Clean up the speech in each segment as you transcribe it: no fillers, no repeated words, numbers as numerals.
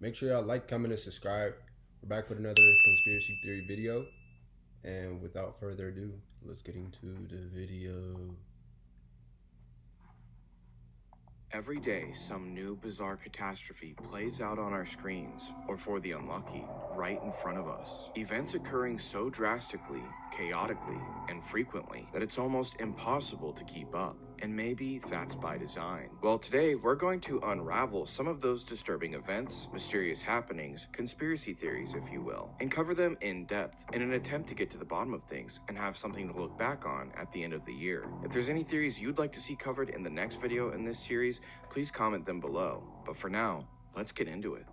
Make sure y'all like, comment, and subscribe. We're back with another conspiracy theory video. And without further ado, let's get into the video. Every day, some new bizarre catastrophe plays out on our screens, or for the unlucky, right in front of us. Events occurring so drastically, chaotically, and frequently that it's almost impossible to keep up. And maybe that's by design. Well, today we're going to unravel some of those disturbing events, mysterious happenings, conspiracy theories, if you will, and cover them in depth in an attempt to get to the bottom of things and have something to look back on at the end of the year. If there's any theories you'd like to see covered in the next video in this series, please comment them below. But for now, let's get into it.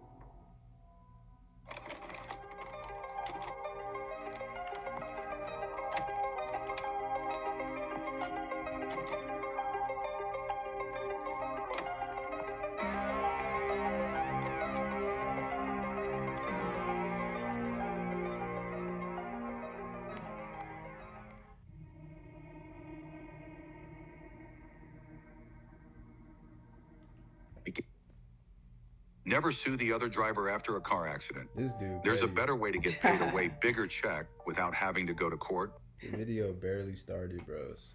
Never sue the other driver after a car accident. This dude. There's a better way to get paid a way bigger check without having to go to court. The video barely started, bros.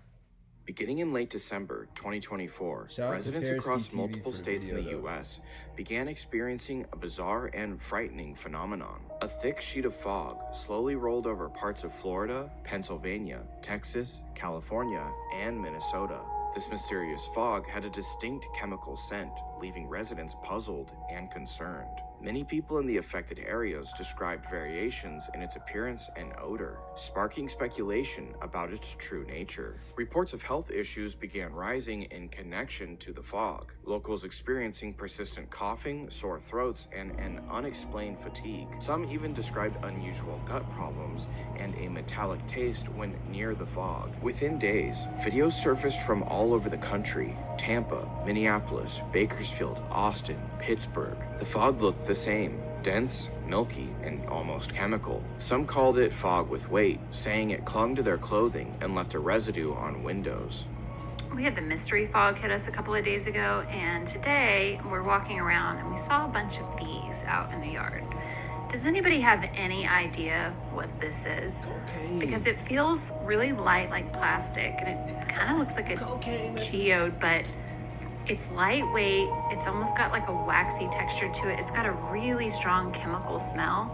Beginning in late December 2024, residents across multiple states in the U.S. began experiencing a bizarre and frightening phenomenon. A thick sheet of fog slowly rolled over parts of Florida, Pennsylvania, Texas, California, and Minnesota. This mysterious fog had a distinct chemical scent, leaving residents puzzled and concerned. Many people in the affected areas described variations in its appearance and odor, sparking speculation about its true nature. Reports of health issues began rising in connection to the fog, locals experiencing persistent coughing, sore throats, and an unexplained fatigue. Some even described unusual gut problems and a metallic taste when near the fog. Within days, videos surfaced from all over the country: Tampa, Minneapolis, Bakersfield, Austin, Pittsburgh. The fog looked the same: dense, milky, and almost chemical. Some called it fog with weight, saying it clung to their clothing and left a residue on windows. We had the mystery fog hit us a couple of days ago, and today we're walking around and we saw a bunch of these out in the yard. Does anybody have any idea what this is? Cocaine. Because it feels really light, like plastic, and it kind of looks like a geode, but it's lightweight. It's almost got like a waxy texture to it. It's got a really strong chemical smell,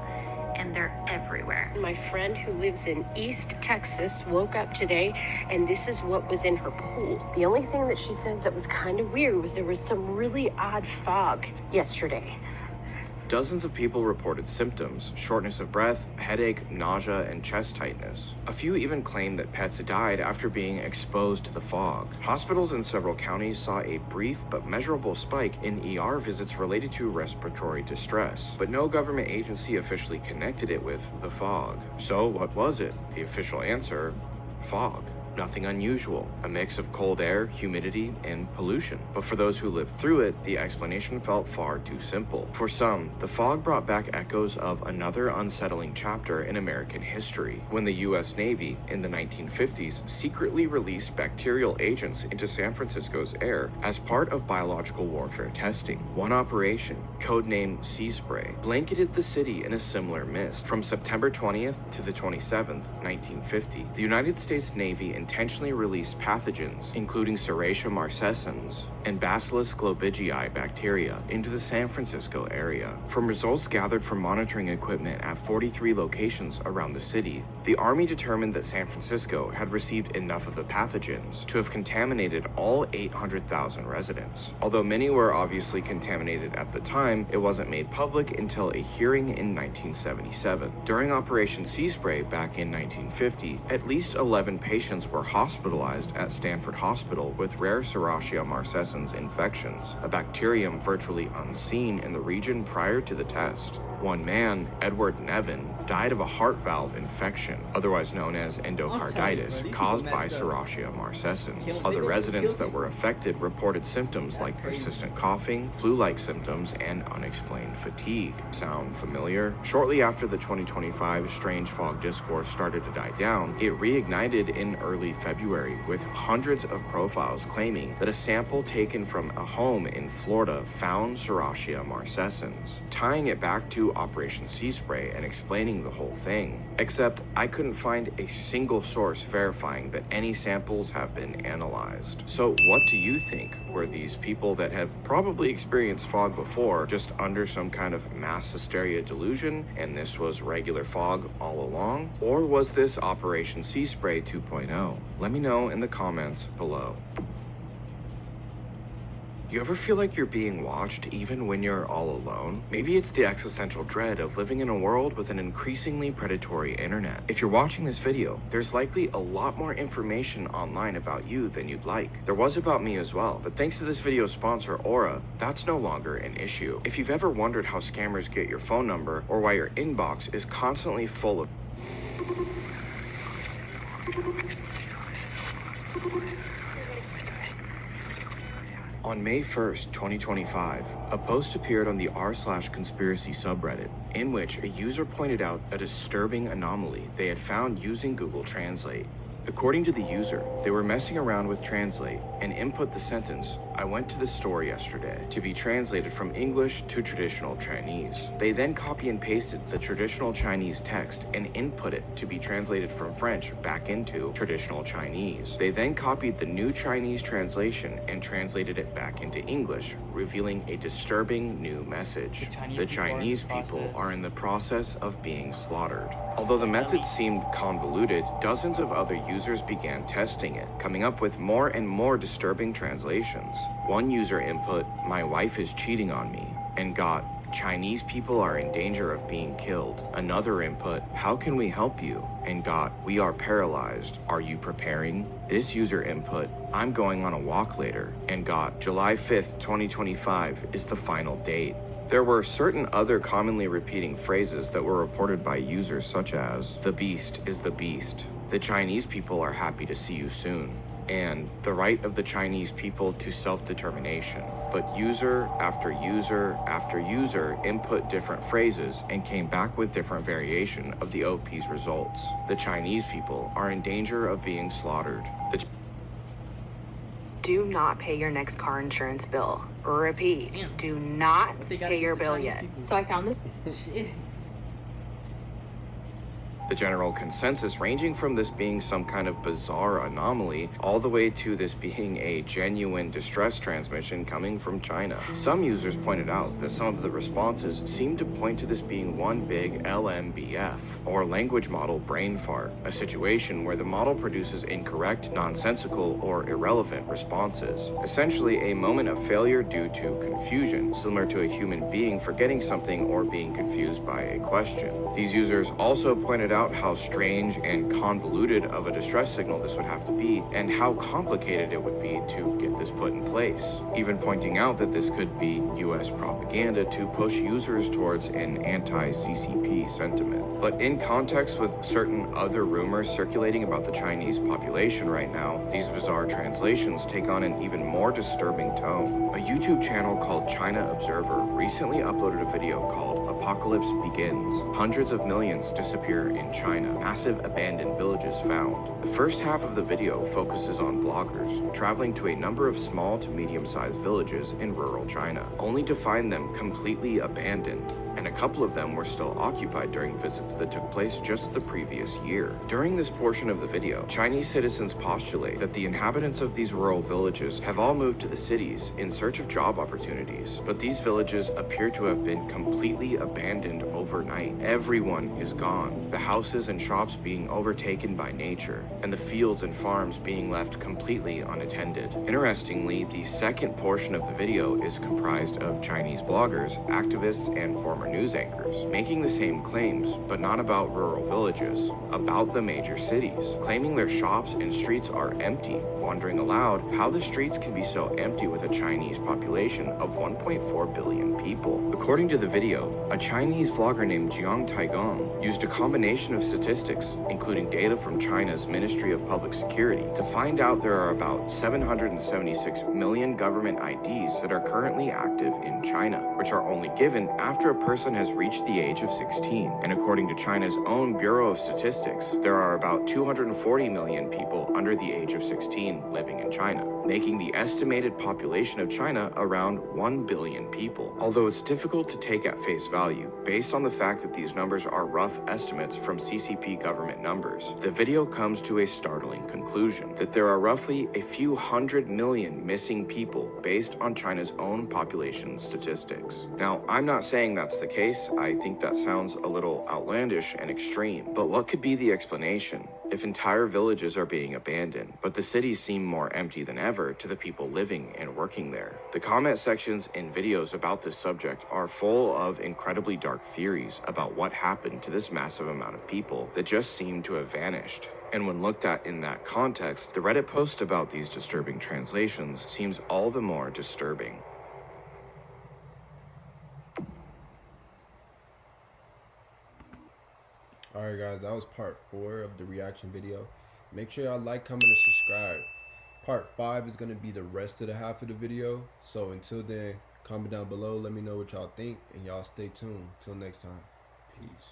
and they're everywhere. My friend who lives in East Texas woke up today, and this is what was in her pool. The only thing that she said that was kind of weird was there was some really odd fog yesterday. Dozens of people reported symptoms: shortness of breath, headache, nausea, and chest tightness. A few even claimed that pets died after being exposed to the fog. Hospitals in several counties saw a brief but measurable spike in ER visits related to respiratory distress, but no government agency officially connected it with the fog. So what was it? The official answer: fog. Nothing unusual, a mix of cold air, humidity, and pollution. But for those who lived through it, the explanation felt far too simple. For some, the fog brought back echoes of another unsettling chapter in American history, when the U.S. Navy, in the 1950s, secretly released bacterial agents into San Francisco's air as part of biological warfare testing. One operation, codenamed Sea Spray, blanketed the city in a similar mist. From September 20th to the 27th, 1950, the United States Navy intentionally released pathogens, including Serratia marcescens and Bacillus globigii bacteria, into the San Francisco area. From results gathered from monitoring equipment at 43 locations around the city, the Army determined that San Francisco had received enough of the pathogens to have contaminated all 800,000 residents. Although many were obviously contaminated at the time, it wasn't made public until a hearing in 1977. During Operation Sea Spray back in 1950, at least 11 patients were hospitalized at Stanford Hospital with rare Serratia marcescens infections, a bacterium virtually unseen in the region prior to the test. One man, Edward Nevin, died of a heart valve infection, otherwise known as endocarditis, caused by Serratia marcescens. Other residents that were affected reported symptoms like persistent coughing, flu-like symptoms, and unexplained fatigue. Sound familiar? Shortly after the 2025 strange fog discourse started to die down, it reignited in early February, with hundreds of profiles claiming that a sample taken from a home in Florida found Serratia marcescens, tying it back to Operation Sea Spray and explaining the whole thing. Except I couldn't find a single source verifying that any samples have been analyzed. So what do you think? Were these people that have probably experienced fog before just under some kind of mass hysteria delusion, and this was regular fog all along? Or was this Operation Sea Spray 2.0? Let me know in the comments below. You ever feel like you're being watched even when you're all alone? Maybe it's the existential dread of living in a world with an increasingly predatory internet. If you're watching this video, there's likely a lot more information online about you than you'd like. There was about me as well, but thanks to this video's sponsor, Aura, that's no longer an issue. If you've ever wondered how scammers get your phone number or why your inbox is constantly full of On May 1st, 2025, a post appeared on the r/conspiracy subreddit in which a user pointed out a disturbing anomaly they had found using Google Translate. According to the user, they were messing around with Translate and input the sentence, "I went to the store yesterday," to be translated from English to traditional Chinese. They then copy and pasted the traditional Chinese text and input it to be translated from French back into traditional Chinese. They then copied the new Chinese translation and translated it back into English, revealing a disturbing new message. The Chinese people are in the process of being slaughtered. Although the method seemed convoluted, dozens of other users began testing it, coming up with more and more disturbing translations. One user input, "My wife is cheating on me," and got, "Chinese people are in danger of being killed." Another input, "How can we help you?" and got, "We are paralyzed. Are you preparing?" This user input, "I'm going on a walk later," and got, "July 5th, 2025 is the final date." There were certain other commonly repeating phrases that were reported by users such as, "The beast is the beast," "The Chinese people are happy to see you soon," and "The right of the Chinese people to self-determination." But user after user after user input different phrases and came back with different variation of the OP's results. The Chinese people are in danger of being slaughtered. Do not pay your next car insurance bill. Repeat, do not pay your bill yet. So I found this. The general consensus ranging from this being some kind of bizarre anomaly all the way to this being a genuine distress transmission coming from China. Some users pointed out that some of the responses seemed to point to this being one big LMBF, or language model brain fart, a situation where the model produces incorrect, nonsensical, or irrelevant responses. Essentially a moment of failure due to confusion, similar to a human being forgetting something or being confused by a question. These users also pointed out how strange and convoluted of a distress signal this would have to be, and how complicated it would be to get this put in place, even pointing out that this could be US propaganda to push users towards an anti-CCP sentiment. But in context with certain other rumors circulating about the Chinese population right now, these bizarre translations take on an even more disturbing tone. A YouTube channel called China Observer recently uploaded a video called Apocalypse Begins. Hundreds of millions disappear in China. Massive abandoned villages found. The first half of the video focuses on bloggers traveling to a number of small to medium-sized villages in rural China, only to find them completely abandoned, and a couple of them were still occupied during visits that took place just the previous year. During this portion of the video, Chinese citizens postulate that the inhabitants of these rural villages have all moved to the cities in search of job opportunities, but these villages appear to have been completely abandoned overnight. Everyone is gone, the houses and shops being overtaken by nature, and the fields and farms being left completely unattended. Interestingly, the second portion of the video is comprised of Chinese bloggers, activists, and former news anchors, making the same claims, but not about rural villages, about the major cities, claiming their shops and streets are empty, wondering aloud how the streets can be so empty with a Chinese population of 1.4 billion people. According to the video, a Chinese vlogger named Jiang Taigong used a combination of statistics, including data from China's Ministry of Public Security, to find out there are about 776 million government IDs that are currently active in China, which are only given after a person has reached the age of 16. And according to China's own Bureau of Statistics, there are about 240 million people under the age of 16 living in China, making the estimated population of China around 1 billion people. Although it's difficult to take at face value, based on the fact that these numbers are rough estimates from CCP government numbers, the video comes to a startling conclusion that there are roughly a few 100 million missing people based on China's own population statistics. Now, I'm not saying that's the case. I think that sounds a little outlandish and extreme, but what could be the explanation? If entire villages are being abandoned, but the cities seem more empty than ever to the people living and working there. The comment sections and videos about this subject are full of incredibly dark theories about what happened to this massive amount of people that just seem to have vanished. And when looked at in that context, the Reddit post about these disturbing translations seems all the more disturbing. Alright guys, that was part 4 of the reaction video. Make sure y'all like, comment, and subscribe. Part 5 is going to be the rest of the half of the video. So until then, comment down below, let me know what y'all think, and y'all stay tuned. Till next time, peace.